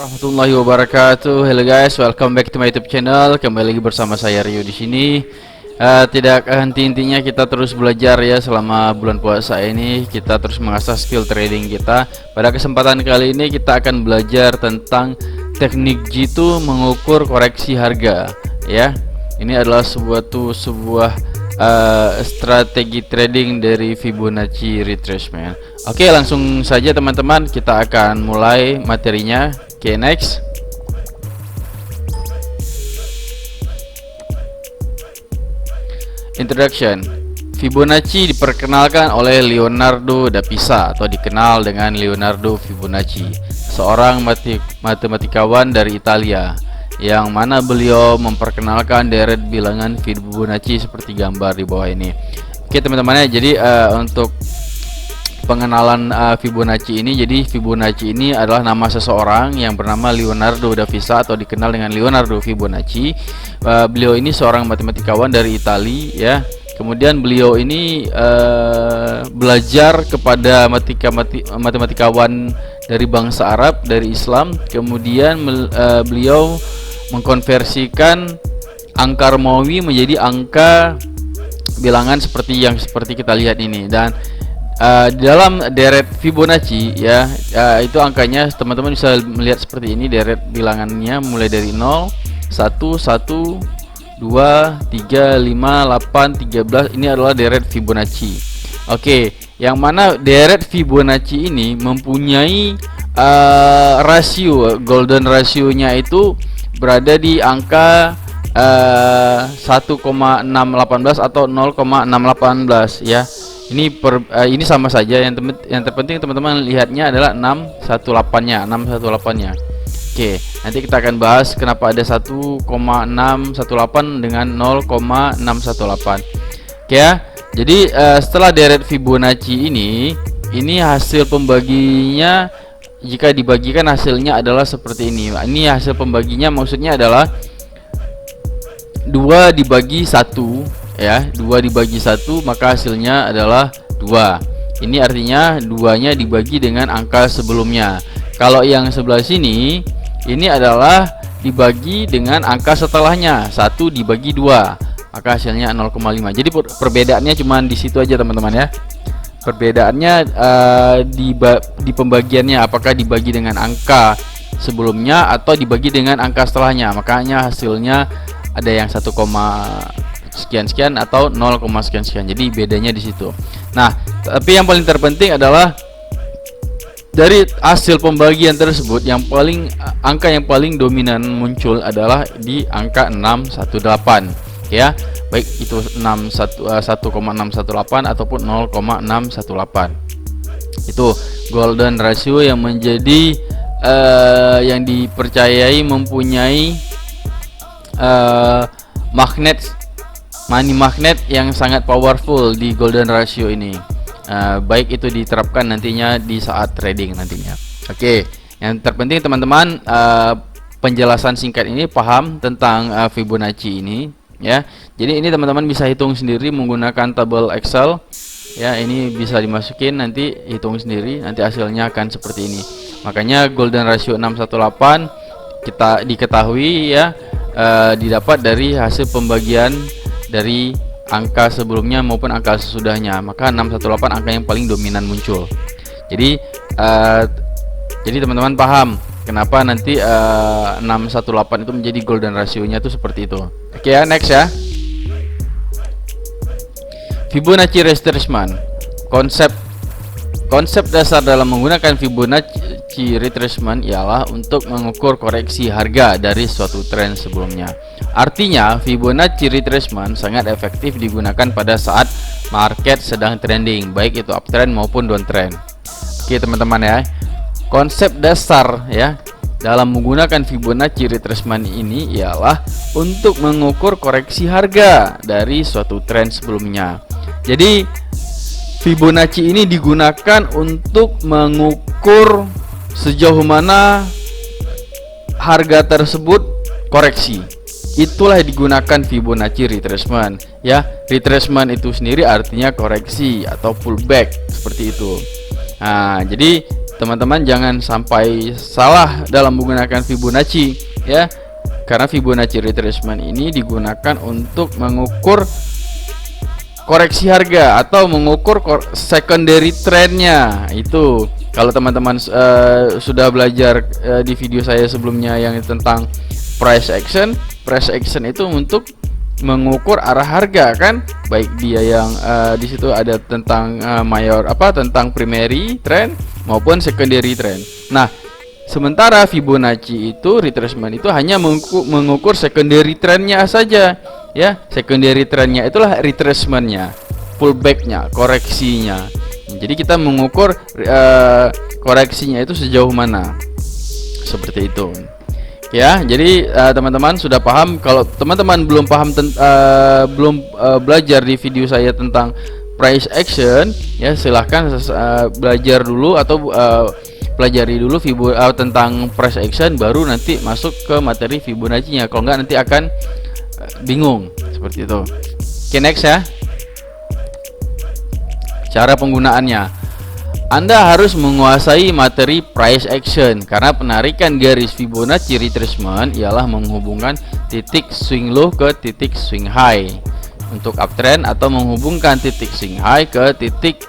Warahmatullahi wabarakatuh. Hello guys, welcome back to my YouTube channel. Kembali lagi bersama saya Rio di sini. Tidak henti-hentinya kita terus belajar ya selama bulan puasa ini. Kita terus mengasah skill trading kita. Pada kesempatan kali ini kita akan belajar tentang teknik jitu mengukur koreksi harga. Ya, ini adalah sebuah strategi trading dari Fibonacci retracement. Oke, langsung saja teman-teman, kita akan mulai materinya. Oke, next. Introduction. Fibonacci diperkenalkan oleh Leonardo da Pisa atau dikenal dengan Leonardo Fibonacci, seorang matematikawan dari Italia, yang mana beliau memperkenalkan deret bilangan Fibonacci seperti gambar di bawah ini. Oke teman-teman ya, jadi untuk pengenalan Fibonacci ini, jadi Fibonacci ini adalah nama seseorang yang bernama Leonardo da Pisa atau dikenal dengan Leonardo Fibonacci. Beliau ini seorang matematikawan dari Italia ya. Kemudian beliau ini belajar kepada matematikawan dari bangsa Arab, dari Islam. Kemudian beliau mengkonversikan angka Romawi menjadi angka bilangan seperti kita lihat ini. Dan di dalam deret Fibonacci ya, itu angkanya teman-teman bisa melihat seperti ini, deret bilangannya mulai dari 0, 1, 1, 2, 3, 5, 8, 13. Ini adalah deret Fibonacci. Oke, yang mana deret Fibonacci ini mempunyai rasio, golden rasionya itu berada di angka 1,618 atau 0,618 ya. Ini sama saja. Yang terpenting teman-teman lihatnya adalah 618-nya, 618-nya. Oke, nanti kita akan bahas kenapa ada 1,618 dengan 0,618. Oke ya. Jadi setelah deret Fibonacci ini hasil pembaginya, jika dibagikan hasilnya adalah seperti ini. Ini hasil pembaginya, maksudnya adalah 2 dibagi 1 ya, 2 dibagi 1 maka hasilnya adalah 2. Ini artinya 2-nya dibagi dengan angka sebelumnya. Kalau yang sebelah sini ini adalah dibagi dengan angka setelahnya, 1 dibagi 2 maka hasilnya 0,5. Jadi perbedaannya cuma di situ aja teman-teman ya. Perbedaannya di pembagiannya, apakah dibagi dengan angka sebelumnya atau dibagi dengan angka setelahnya. Makanya hasilnya ada yang 1, sekian-sekian atau 0, sekian-sekian. Jadi bedanya di situ. Nah, tapi yang paling terpenting adalah dari hasil pembagian tersebut angka yang paling dominan muncul adalah di angka 618 ya. Baik itu 1,618 ataupun 0,618. Itu golden ratio yang menjadi yang dipercayai mempunyai money magnet yang sangat powerful di golden ratio ini. Baik itu diterapkan nantinya di saat trading nantinya. Oke, yang terpenting teman-teman penjelasan singkat ini paham tentang Fibonacci ini ya. Jadi ini teman-teman bisa hitung sendiri menggunakan tabel Excel ya. Ini bisa dimasukin, nanti hitung sendiri, nanti hasilnya akan seperti ini. Makanya golden ratio 618 kita diketahui ya, didapat dari hasil pembagian dari angka sebelumnya maupun angka sesudahnya. Maka 618 angka yang paling dominan muncul. Jadi teman-teman paham kenapa nanti 618 itu menjadi golden rasionya itu seperti itu. Oke ya, next ya. Fibonacci retracement. Konsep dasar dalam menggunakan Fibonacci retracement ialah untuk mengukur koreksi harga dari suatu tren sebelumnya. Artinya, Fibonacci retracement sangat efektif digunakan pada saat market sedang trending, baik itu uptrend maupun downtrend. Oke teman-teman ya. Konsep dasar ya dalam menggunakan Fibonacci retracement ini ialah untuk mengukur koreksi harga dari suatu tren sebelumnya. Jadi Fibonacci ini digunakan untuk mengukur sejauh mana harga tersebut koreksi. Itulah digunakan Fibonacci retracement ya. Retracement itu sendiri artinya koreksi atau pullback seperti itu. Nah, jadi teman-teman jangan sampai salah dalam menggunakan Fibonacci ya, karena Fibonacci retracement ini digunakan untuk mengukur koreksi harga atau mengukur secondary trendnya. Itu kalau teman-teman sudah belajar di video saya sebelumnya yang tentang price action itu untuk mengukur arah harga kan, baik dia yang di situ ada tentang tentang primary trend maupun secondary trend. Nah, sementara Fibonacci itu retracement itu hanya mengukur secondary trendnya saja ya. Secondary trendnya itulah retracementnya, pullbacknya, koreksinya. Jadi kita mengukur koreksinya itu sejauh mana, seperti itu ya. Jadi teman-teman sudah paham. Kalau teman-teman belum paham belajar di video saya tentang price action ya, silahkan belajar dulu atau pelajari dulu tentang price action, baru nanti masuk ke materi Fibonacci-nya. Kalau enggak nanti akan bingung, seperti itu. Oke, next ya. Cara penggunaannya, Anda harus menguasai materi price action, karena penarikan garis Fibonacci retracement ialah menghubungkan titik swing low ke titik swing high untuk uptrend, atau menghubungkan titik swing high ke titik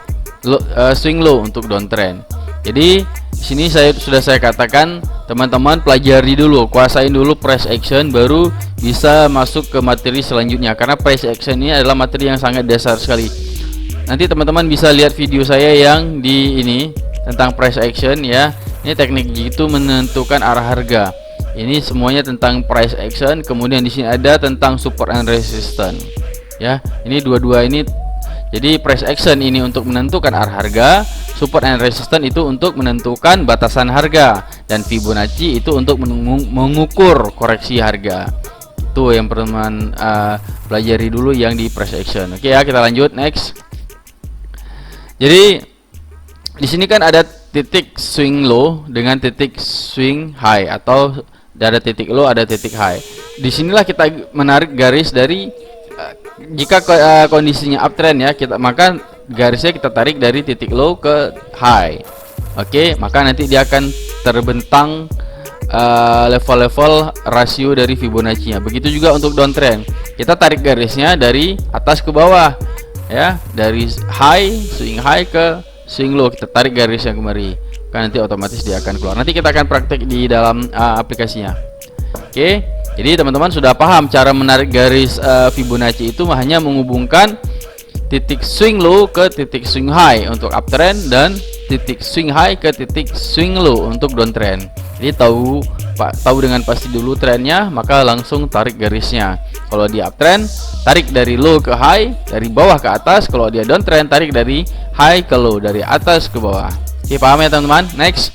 swing low untuk downtrend. Jadi di sini sudah saya katakan, teman-teman pelajari dulu, kuasain dulu price action, baru bisa masuk ke materi selanjutnya, karena price action ini adalah materi yang sangat dasar sekali. Nanti teman-teman bisa lihat video saya yang di ini tentang price action ya. Ini teknik itu menentukan arah harga. Ini semuanya tentang price action. Kemudian di sini ada tentang support and resistance. Ya, ini dua-dua ini. Jadi price action ini untuk menentukan arah harga, support and resistance itu untuk menentukan batasan harga, dan Fibonacci itu untuk mengukur koreksi harga. Itu yang teman-teman pelajari dulu yang di price action. Oke ya, kita lanjut next. Jadi di sini kan ada titik swing low dengan titik swing high, atau ada titik low, ada titik high. Disinilah kita menarik garis dari jika kondisinya uptrend ya, maka garisnya kita tarik dari titik low ke high. Oke, maka nanti dia akan terbentang level-level rasio dari Fibonacci-nya. Begitu juga untuk downtrend, kita tarik garisnya dari atas ke bawah ya, dari high, swing high ke swing low, kita tarik garisnya kemari, kan nanti otomatis dia akan keluar. Nanti kita akan praktek di dalam aplikasinya. Oke, jadi teman-teman sudah paham cara menarik garis Fibonacci itu hanya menghubungkan titik swing low ke titik swing high untuk uptrend, dan titik swing high ke titik swing low untuk downtrend. Jadi tahu dengan pasti dulu trennya, maka langsung tarik garisnya. Kalau dia uptrend, tarik dari low ke high, dari bawah ke atas. Kalau dia downtrend, tarik dari high ke low, dari atas ke bawah. Oke, paham ya teman-teman? Next.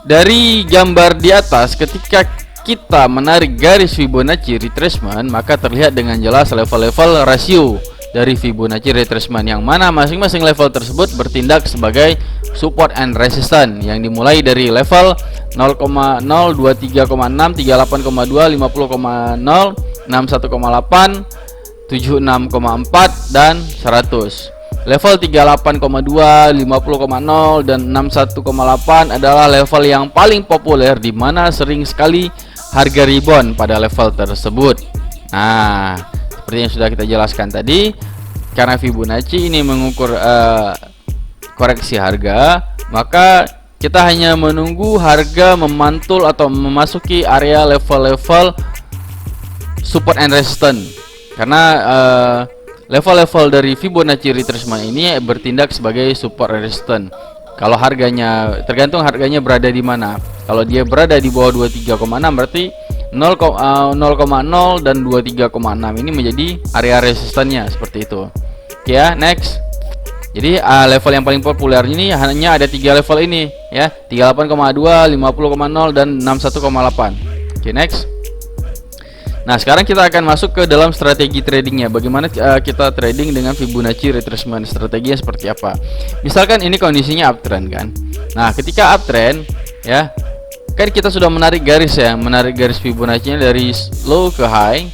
Dari gambar di atas, ketika kita menarik garis Fibonacci retracement, maka terlihat dengan jelas level-level rasio dari Fibonacci retracement, yang mana masing-masing level tersebut bertindak sebagai support and resistance, yang dimulai dari level 0,0, 23,6, 38,2, 50,0, 61,8, 76,4 dan 100. Level 38,2, 50,0 dan 61,8 adalah level yang paling populer, di mana sering sekali harga rebound pada level tersebut. Nah, seperti yang sudah kita jelaskan tadi, karena Fibonacci ini mengukur koreksi harga, maka kita hanya menunggu harga memantul atau memasuki area level-level support and resistance, karena level-level dari Fibonacci retracement ini bertindak sebagai support and resistance. Kalau harganya, tergantung harganya berada di mana. Kalau dia berada di bawah 23,6, berarti 0,0 dan 23,6 ini menjadi area resistannya, seperti itu. Oke ya, next. Jadi level yang paling populer ini hanya ada 3 level ini ya, 38,2, 50,0 dan 61,8. Oke, next. Nah, sekarang kita akan masuk ke dalam strategi tradingnya. Bagaimana kita trading dengan Fibonacci retracement, strateginya seperti apa? Misalkan ini kondisinya uptrend kan. Nah, ketika uptrend ya, kan kita sudah menarik garis ya, menarik garis Fibonacci-nya dari low ke high,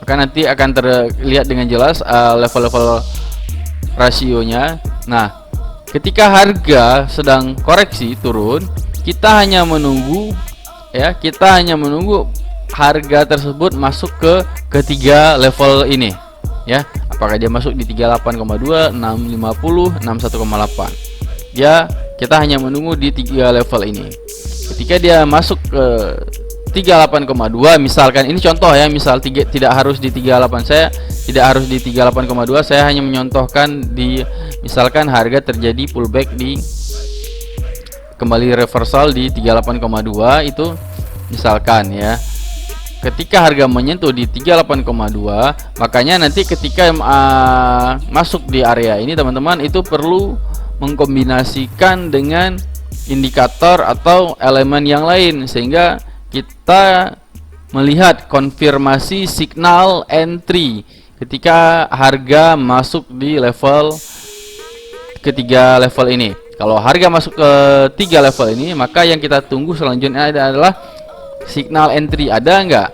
maka nanti akan terlihat dengan jelas level-level rasionya. Nah, ketika harga sedang koreksi turun, kita hanya menunggu ya, kita hanya menunggu harga tersebut masuk ke ketiga level ini ya. Apakah dia masuk di 38,2, 650, 61,8. Ya, kita hanya menunggu di 3 level ini. Ketika dia masuk ke 38,2 misalkan, ini contoh ya, misal tidak harus di 38, saya tidak harus di 38,2, saya hanya menyontohkan di misalkan harga terjadi pullback di kembali reversal di 38,2 itu misalkan ya. Ketika harga menyentuh di 38,2, makanya nanti ketika masuk di area ini teman-teman itu perlu mengkombinasikan dengan indikator atau elemen yang lain sehingga kita melihat konfirmasi signal entry ketika harga masuk di level ketiga level ini. Kalau harga masuk ke 3 level ini, maka yang kita tunggu selanjutnya adalah signal entry. Ada enggak?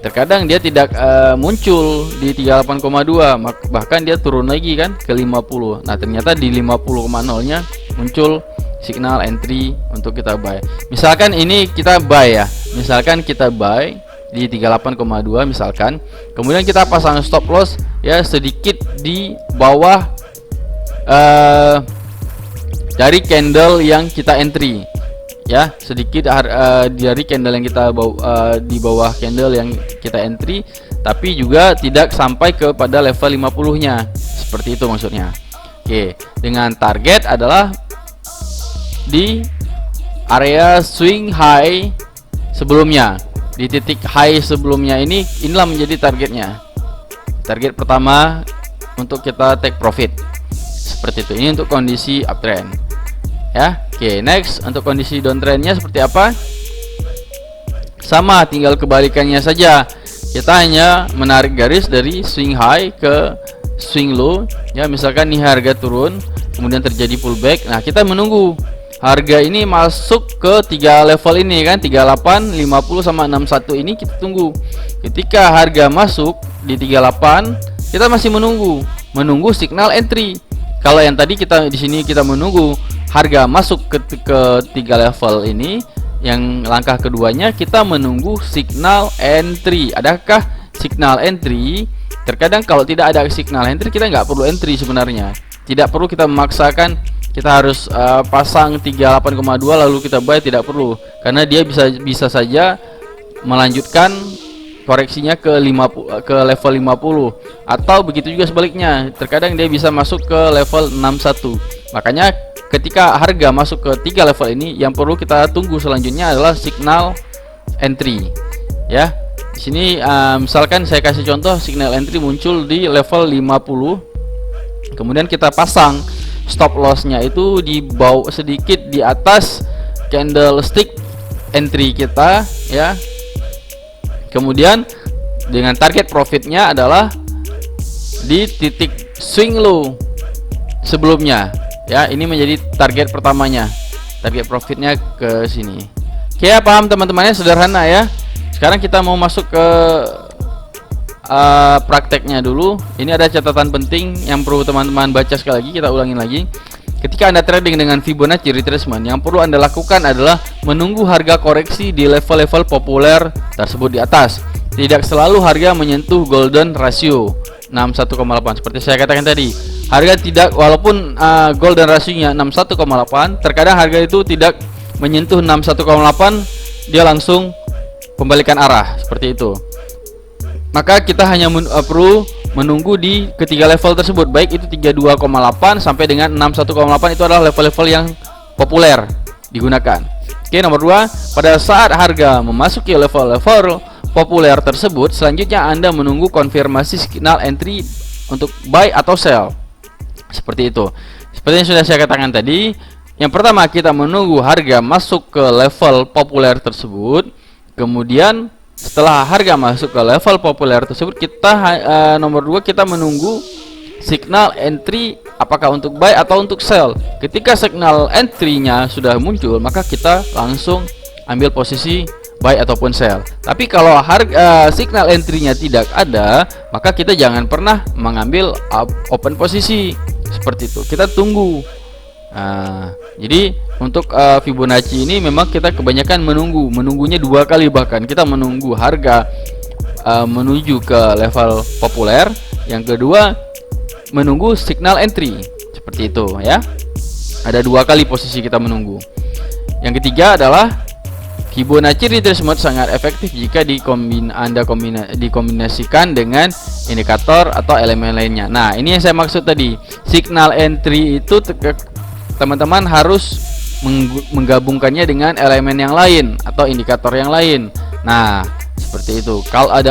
Terkadang dia tidak muncul di 38,2, bahkan dia turun lagi kan ke 50. Nah, ternyata di 50,0 nya muncul signal entry untuk kita buy. Misalkan ini kita buy ya. Misalkan kita buy di 38,2 misalkan. Kemudian kita pasang stop loss ya sedikit di bawah dari candle yang kita entry. Ya, sedikit dari candle yang kita di bawah candle yang kita entry, tapi juga tidak sampai kepada level 50-nya. Seperti itu maksudnya. Oke, dengan target adalah di area swing high sebelumnya. Di titik high sebelumnya inilah menjadi targetnya. Target pertama untuk kita take profit. Seperti itu. Ini untuk kondisi uptrend. Ya, oke, next untuk kondisi downtrendnya seperti apa? Sama, tinggal kebalikannya saja. Kita hanya menarik garis dari swing high ke swing low. Ya, misalkan nih harga turun, kemudian terjadi pullback. Nah, kita menunggu harga ini masuk ke 3 level ini kan, 38, 50 sama 61 ini kita tunggu. Ketika harga masuk di 38, kita masih menunggu signal entry. Kalau yang tadi kita di sini kita menunggu harga masuk ke 3 level ini, yang langkah keduanya kita menunggu signal entry. Adakah signal entry? Terkadang kalau tidak ada signal entry, kita nggak perlu entry sebenarnya. Tidak perlu kita memaksakan kita harus pasang 38,2 lalu kita buy, tidak perlu, karena dia bisa saja melanjutkan koreksinya ke level 50, atau begitu juga sebaliknya. Terkadang dia bisa masuk ke level 61. Makanya ketika harga masuk ke 3 level ini, yang perlu kita tunggu selanjutnya adalah signal entry. Ya, di sini misalkan saya kasih contoh, signal entry muncul di level 50. Kemudian kita pasang stop lossnya itu di bawah, sedikit di atas candlestick entry kita ya. Kemudian dengan target profitnya adalah di titik swing low sebelumnya ya. Ini menjadi target pertamanya, target profitnya ke sini. Oke ya, paham teman-temannya, sederhana ya. Sekarang kita mau masuk ke prakteknya dulu. Ini ada catatan penting yang perlu teman-teman baca sekali lagi, kita ulangin lagi. Ketika Anda trading dengan Fibonacci retracement, yang perlu Anda lakukan adalah menunggu harga koreksi di level-level populer tersebut di atas. Tidak selalu harga menyentuh golden ratio 61,8 seperti saya katakan tadi. Harga tidak, walaupun golden rasionya 61,8, terkadang harga itu tidak menyentuh 61,8, dia langsung kembalikan arah seperti itu. Maka kita hanya perlu menunggu di ketiga level tersebut, baik itu 32,8 sampai dengan 61,8, itu adalah level-level yang populer digunakan. Oke, nomor 2, pada saat harga memasuki level-level populer tersebut, selanjutnya Anda menunggu konfirmasi signal entry untuk buy atau sell. Seperti itu. Seperti yang sudah saya katakan tadi, yang pertama kita menunggu harga masuk ke level populer tersebut. Kemudian setelah harga masuk ke level populer tersebut, kita nomor 2, kita menunggu signal entry apakah untuk buy atau untuk sell. Ketika signal entry-nya sudah muncul, maka kita langsung ambil posisi buy ataupun sell. Tapi kalau harga signal entry-nya tidak ada, maka kita jangan pernah mengambil open posisi. Seperti itu. Kita tunggu Jadi untuk Fibonacci ini memang kita kebanyakan menunggunya 2 kali, bahkan kita menunggu harga menuju ke level populer. Yang kedua, menunggu signal entry, seperti itu ya. Ada 2 kali posisi kita menunggu. Yang ketiga adalah Fibonacci retracement sangat efektif jika dikombinasikan dengan indikator atau elemen lainnya. Nah, ini yang saya maksud tadi. Signal entry itu teman-teman harus menggabungkannya dengan elemen yang lain atau indikator yang lain. Nah, seperti itu.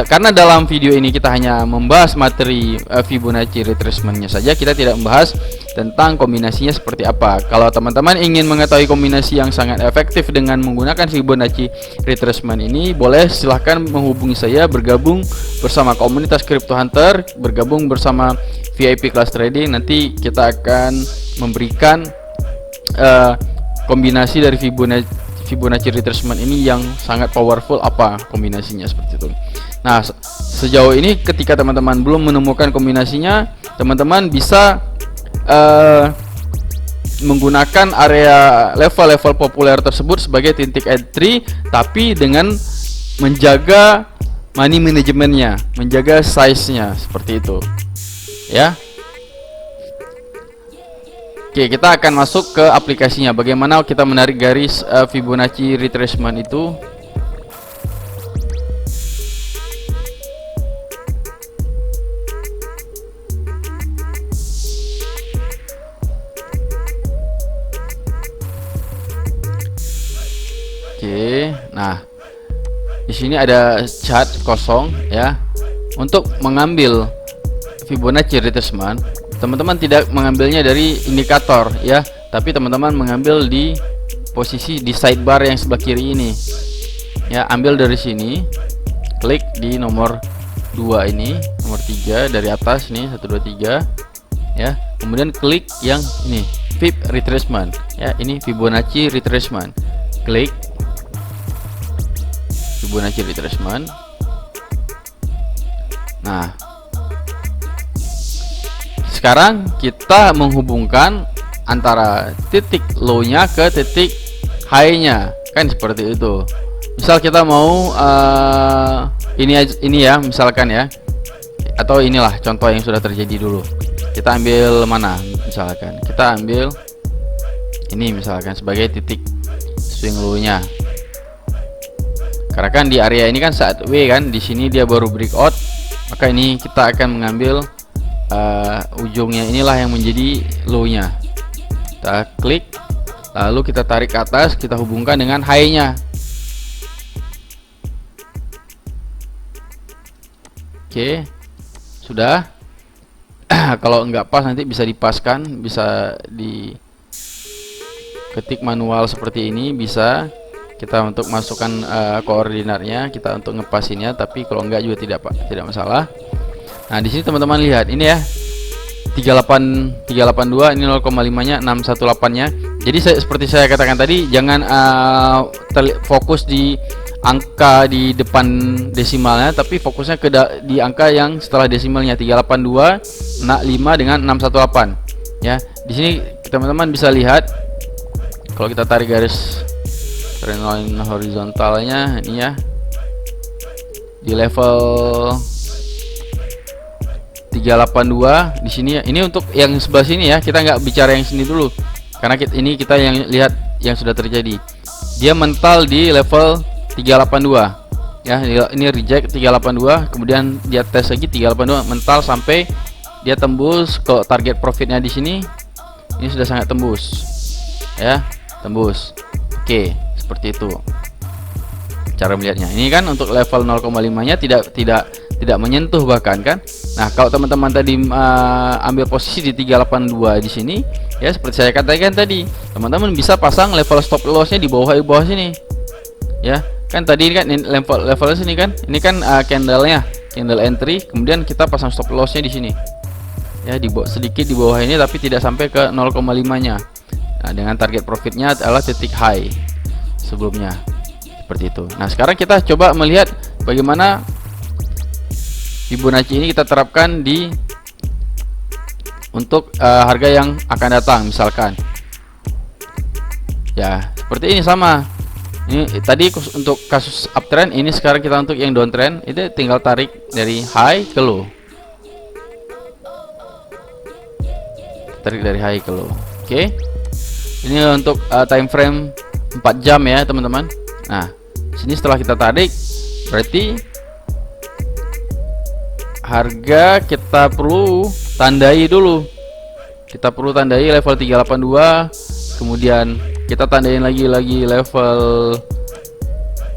Karena dalam video ini kita hanya membahas materi Fibonacci retracementnya saja, kita tidak membahas tentang kombinasinya seperti apa. Kalau teman-teman ingin mengetahui kombinasi yang sangat efektif dengan menggunakan Fibonacci retracement ini, boleh silahkan menghubungi saya, bergabung bersama komunitas Crypto Hunter, bergabung bersama VIP Class Trading. Nanti kita akan memberikan kombinasi dari Fibonacci retracement ini yang sangat powerful, apa kombinasinya, seperti itu. Nah, sejauh ini ketika teman-teman belum menemukan kombinasinya, teman-teman bisa menggunakan area level-level populer tersebut sebagai titik entry, tapi dengan menjaga money manajemennya, menjaga size-nya, seperti itu ya. Oke, kita akan masuk ke aplikasinya. Bagaimana kita menarik garis Fibonacci retracement itu. Oke, nah di sini ada chart kosong ya. Untuk mengambil Fibonacci retracement, teman-teman tidak mengambilnya dari indikator ya, tapi teman-teman mengambil di posisi di sidebar yang sebelah kiri ini ya. Ambil dari sini, klik di nomor 2 ini, nomor 3 dari atas nih, 1 2 3 ya. Kemudian klik yang ini, Fib retracement ya. Ini Fibonacci retracement. Klik Fibonacci retracement. Nah, sekarang kita menghubungkan antara titik low-nya ke titik high-nya, kan seperti itu. Misal kita mau ini ya, misalkan ya, atau inilah contoh yang sudah terjadi dulu. Kita ambil mana? Misalkan kita ambil ini misalkan sebagai titik swing low-nya. Karena kan di area ini kan saat W kan, di sini dia baru breakout, maka ini kita akan mengambil ujungnya, inilah yang menjadi low-nya. Kita klik, lalu kita tarik ke atas, kita hubungkan dengan high-nya. Oke, sudah. Kalau enggak pas nanti bisa dipaskan, bisa diketik manual seperti ini, bisa kita untuk masukkan koordinatnya, kita untuk ngepasinnya, tapi kalau enggak juga tidak masalah. Nah, di sini teman-teman lihat ini ya, 382, ini 0,5-nya, 618-nya. Jadi seperti saya katakan tadi, jangan fokus di angka di depan desimalnya, tapi fokusnya di angka yang setelah desimalnya, 382, 5 dengan 618 ya. Di sini teman-teman bisa lihat, kalau kita tarik garis trendline horizontalnya ini ya, di level 382 di sini ya. Ini untuk yang sebelah sini ya, kita nggak bicara yang sini dulu, karena kita yang lihat yang sudah terjadi. Dia mental di level 382 ya, ini reject 382, kemudian dia tes lagi 382, mental sampai dia tembus ke target profitnya di sini. Ini sudah sangat tembus ya, tembus. Oke, seperti itu cara melihatnya. Ini kan untuk level 0,5-nya tidak menyentuh bahkan kan. Nah, kalau teman-teman tadi ambil posisi di 382 di sini ya, seperti saya katakan tadi, teman-teman bisa pasang level stop loss-nya di bawah sini ya. Kan tadi kan level sini kan, ini kan candle-nya, candle entry, kemudian kita pasang stop loss-nya di sini ya, sedikit di bawah ini, tapi tidak sampai ke 0,5-nya. Nah, dengan target profitnya adalah titik high sebelumnya, seperti itu. Nah, sekarang kita coba melihat bagaimana Fibonacci ini kita terapkan untuk harga yang akan datang. Misalkan Ya, seperti ini sama. Ini tadi untuk kasus uptrend, ini sekarang kita untuk yang downtrend, itu tinggal tarik dari high ke low. Tarik dari high ke low. Oke. Ini untuk time frame 4 jam ya, teman-teman. Nah, sini setelah kita tarik, berarti harga kita perlu tandai dulu. Kita perlu tandai level 382, kemudian kita tandain lagi level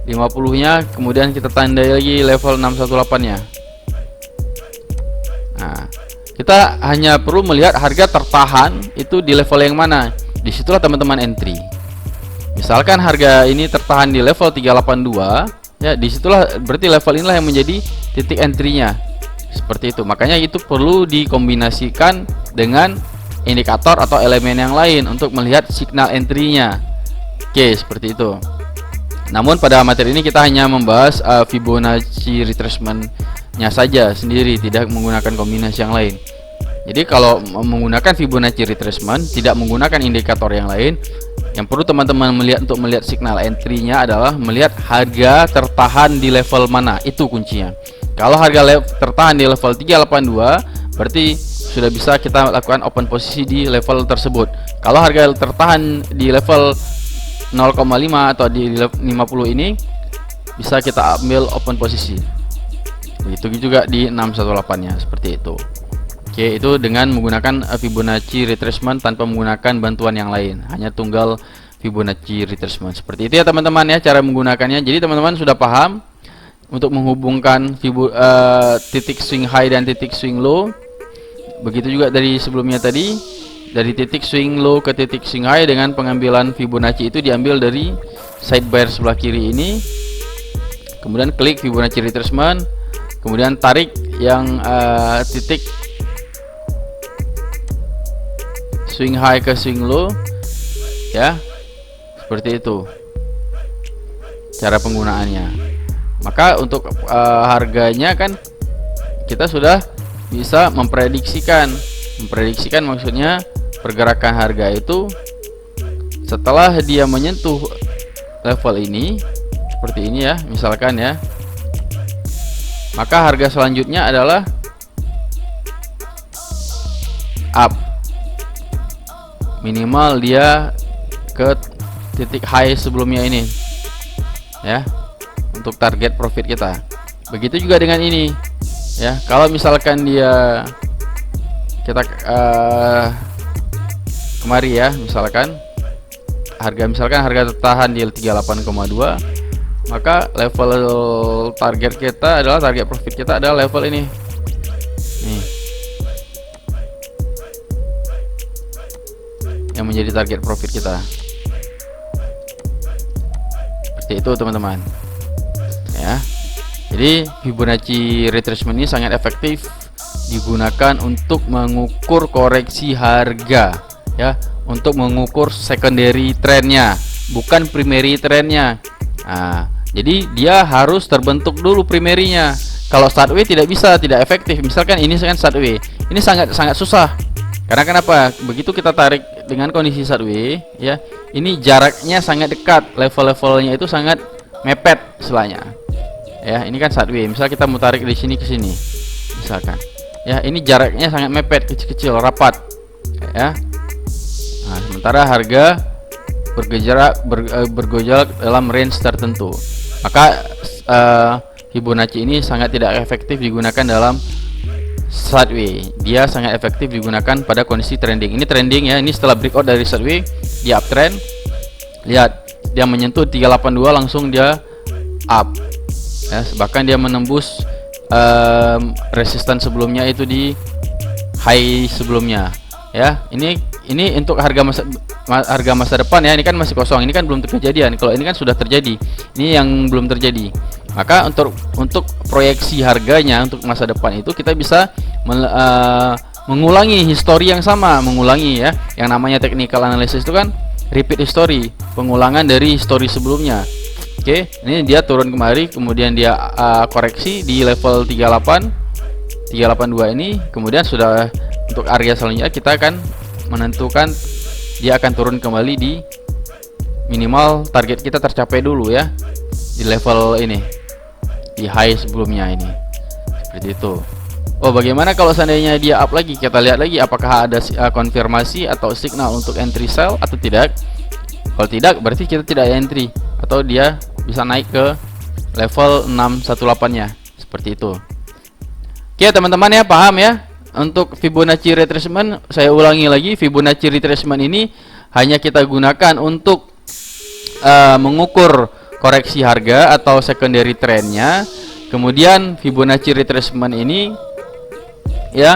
50-nya, kemudian kita tandai lagi level 618-nya. Nah, kita hanya perlu melihat harga tertahan itu di level yang mana. Disitulah teman-teman entry. Misalkan harga ini tertahan di level 382, ya disitulah berarti level inilah yang menjadi titik entry-nya. Seperti itu. Makanya itu perlu dikombinasikan dengan indikator atau elemen yang lain untuk melihat signal entry-nya. Oke, seperti itu. Namun pada materi ini kita hanya membahas Fibonacci retracement-nya saja sendiri, tidak menggunakan kombinasi yang lain. Jadi kalau menggunakan Fibonacci retracement, tidak menggunakan indikator yang lain, yang perlu teman-teman melihat untuk melihat signal entry-nya adalah melihat harga tertahan di level mana. Itu kuncinya. Kalau harga tertahan di level 382, berarti sudah bisa kita lakukan open posisi di level tersebut. Kalau harga tertahan di level 0,5 atau di 50 ini, bisa kita ambil open posisi. Begitu juga di 618-nya, seperti itu. Oke, itu dengan menggunakan Fibonacci retracement tanpa menggunakan bantuan yang lain, hanya tunggal Fibonacci retracement. Seperti itu ya teman-teman ya cara menggunakannya. Jadi teman-teman sudah paham untuk menghubungkan titik swing high dan titik swing low. Begitu juga dari sebelumnya tadi, dari titik swing low ke titik swing high dengan pengambilan Fibonacci itu diambil dari side bar sebelah kiri ini. Kemudian klik Fibonacci retracement, kemudian tarik yang titik swing high ke swing low, ya seperti itu cara penggunaannya. Maka untuk harganya kan kita sudah bisa memprediksikan maksudnya pergerakan harga itu setelah dia menyentuh level ini seperti ini ya, misalkan ya, maka harga selanjutnya adalah up, minimal dia ke titik high sebelumnya ini ya, untuk target profit kita. Begitu juga dengan ini ya, kalau misalkan dia kita kemari ya, misalkan harga tertahan di 38,2, maka level target kita adalah target profit kita adalah level ini nih, yang menjadi target profit kita. Seperti itu teman-teman ya. Jadi Fibonacci retracement ini sangat efektif digunakan untuk mengukur koreksi harga ya, untuk mengukur secondary trendnya, bukan primary trendnya. Nah, jadi dia harus terbentuk dulu primary-nya. Kalau sideway tidak bisa, tidak efektif. Misalkan ini kan sideway, ini sangat susah. Karena kenapa? Begitu kita tarik dengan kondisi sideway ya, ini jaraknya sangat dekat, level-levelnya itu sangat mepet istilahnya. Ya, ini kan sideway. Misal kita mau tarik dari sini ke sini, misalkan. Ya, ini jaraknya sangat mepet, kecil-kecil, rapat. Ya. Nah, sementara harga bergejolak dalam range tertentu. Maka Fibonacci ini sangat tidak efektif digunakan dalam sideway. Dia sangat efektif digunakan pada kondisi trending. Ini trending ya. Ini setelah breakout dari sideway, dia uptrend. Lihat, dia menyentuh 382 langsung dia up. Ya, bahkan dia menembus resisten sebelumnya itu di high sebelumnya. Ya, ini untuk harga masa depan ya. Ini kan masih kosong. Ini kan belum terjadian. Kalau ini kan sudah terjadi. Ini yang belum terjadi. Maka untuk proyeksi harganya untuk masa depan itu kita bisa mengulangi histori yang sama, mengulangi ya. Yang namanya technical analysis itu kan repeat history, pengulangan dari histori sebelumnya. Oke, ini dia turun kemari, kemudian dia koreksi di level 382 ini, kemudian sudah untuk area selanjutnya kita akan menentukan dia akan turun kembali di minimal target kita tercapai dulu ya di level ini, di high sebelumnya ini, seperti itu. Oh, bagaimana kalau seandainya dia up lagi? Kita lihat lagi apakah ada konfirmasi atau signal untuk entry sell atau tidak. Kalau tidak, berarti kita tidak entry, atau dia bisa naik ke level 618-nya, seperti itu. Oke teman-teman ya, paham ya? Untuk Fibonacci retracement, saya ulangi lagi, Fibonacci retracement ini hanya kita gunakan untuk mengukur koreksi harga atau secondary trendnya. Kemudian Fibonacci retracement ini ya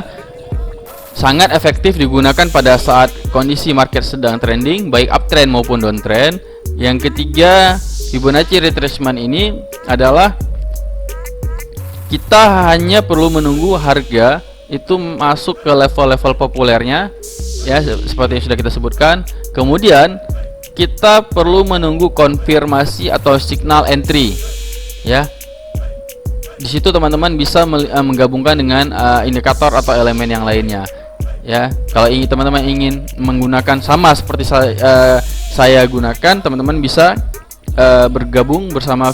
sangat efektif digunakan pada saat kondisi market sedang trending, baik uptrend maupun downtrend. Yang ketiga, Fibonacci retracement ini adalah kita hanya perlu menunggu harga itu masuk ke level-level populernya ya, seperti yang sudah kita sebutkan. Kemudian kita perlu menunggu konfirmasi atau signal entry ya. Di situ teman-teman bisa menggabungkan dengan indikator atau elemen yang lainnya ya. Kalau teman-teman ingin menggunakan sama seperti saya gunakan, teman-teman bisa bergabung bersama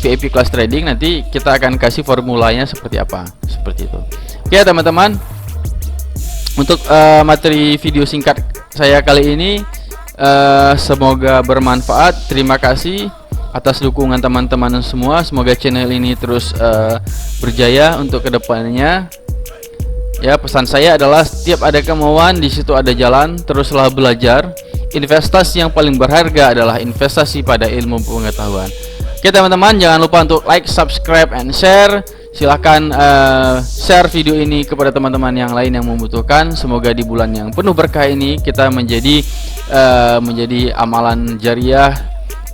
VIP Class Trading. Nanti kita akan kasih formulanya seperti apa, seperti itu. Oke teman-teman, untuk materi video singkat saya kali ini semoga bermanfaat. Terima kasih atas dukungan teman-teman semua. Semoga channel ini terus berjaya untuk kedepannya. Ya, pesan saya adalah setiap ada kemauan di situ ada jalan. Teruslah belajar. Investasi yang paling berharga adalah investasi pada ilmu pengetahuan. Oke teman-teman, jangan lupa untuk like, subscribe, and share. Silahkan share video ini kepada teman-teman yang lain yang membutuhkan. Semoga di bulan yang penuh berkah ini kita menjadi amalan jariah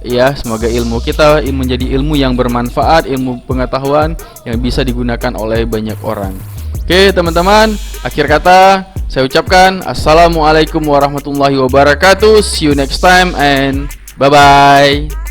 ya. Semoga ilmu kita menjadi ilmu yang bermanfaat, ilmu pengetahuan yang bisa digunakan oleh banyak orang. Oke teman-teman, akhir kata saya ucapkan assalamualaikum warahmatullahi wabarakatuh. See you next time and bye bye.